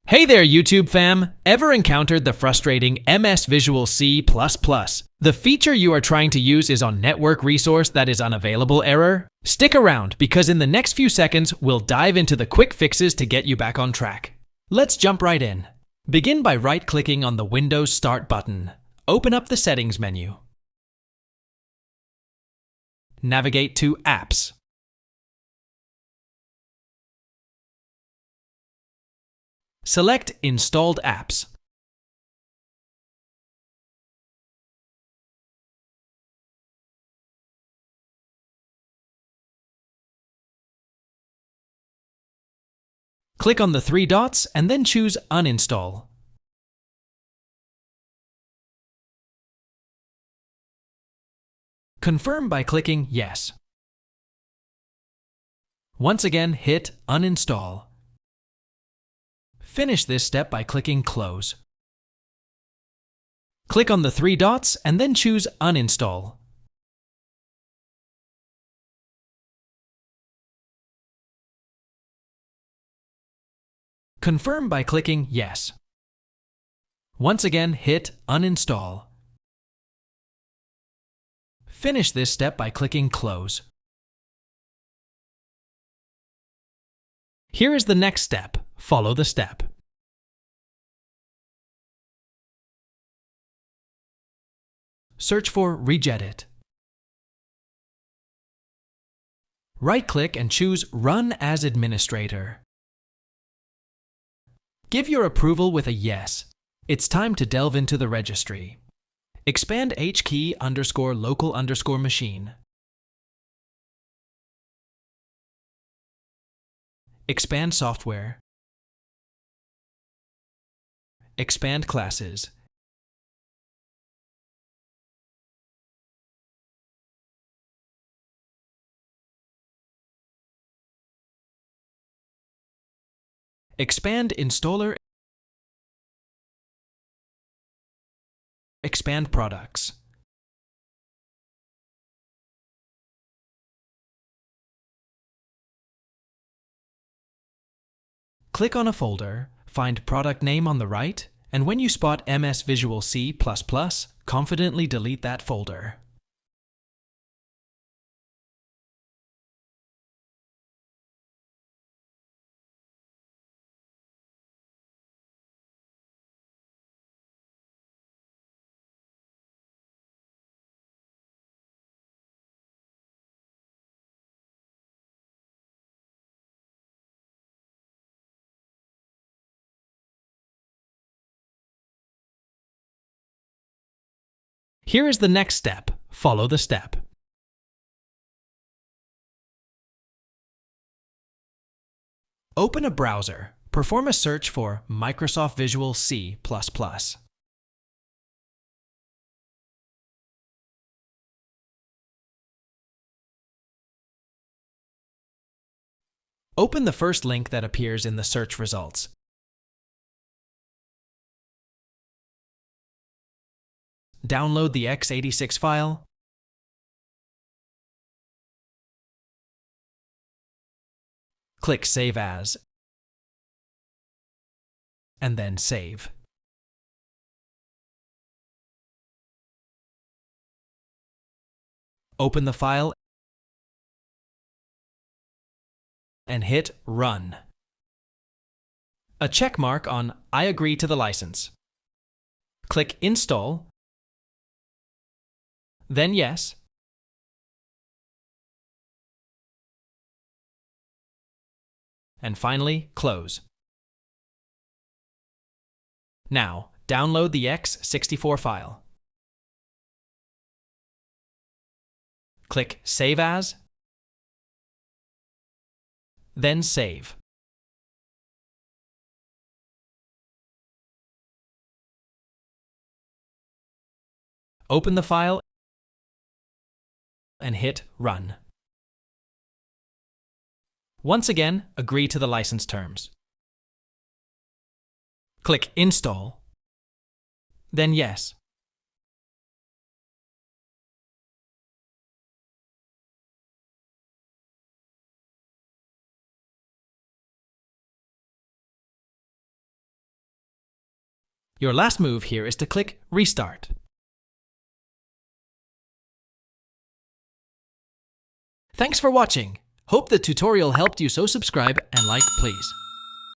Hey there, YouTube fam! Ever encountered the frustrating MS Visual C++? The feature you are trying to use is on network resource that is unavailable error? Stick around, because in the next few seconds, we'll dive into the quick fixes to get you back on track. Let's jump right in. Begin by right-clicking on the Windows Start button. Open up the Settings menu. Navigate to Apps. Select Installed Apps. Click on the three dots and then choose Uninstall. Confirm by clicking Yes. Once again, hit Uninstall. Finish this step by clicking Close. Click on the three dots and then choose Uninstall. Confirm by clicking Yes. Once again, hit Uninstall. Finish this step by clicking Close. Here is the next step. Follow the step. Search for Regedit. Right-click and choose Run as Administrator. Give your approval with a yes. It's time to delve into the registry. Expand hkey_local_machine. Expand software. Expand classes. Expand installer. Expand products. Click on a folder, find product name on the right, and when you spot MS Visual C++, confidently delete that folder. Here is the next step. Follow the step. Open a browser. Perform a search for Microsoft Visual C++. Open the first link that appears in the search results. Download the x86 file. Click Save As, and then Save. Open the file and hit Run. A check mark on I agree to the license. Click Install, then Yes, and finally Close. Now, download the x64 file. Click Save As, then Save. Open the file and hit Run. Once again, agree to the license terms. Click Install, then Yes. Your last move here is to click Restart. Thanks for watching. Hope the tutorial helped you, so subscribe and like please.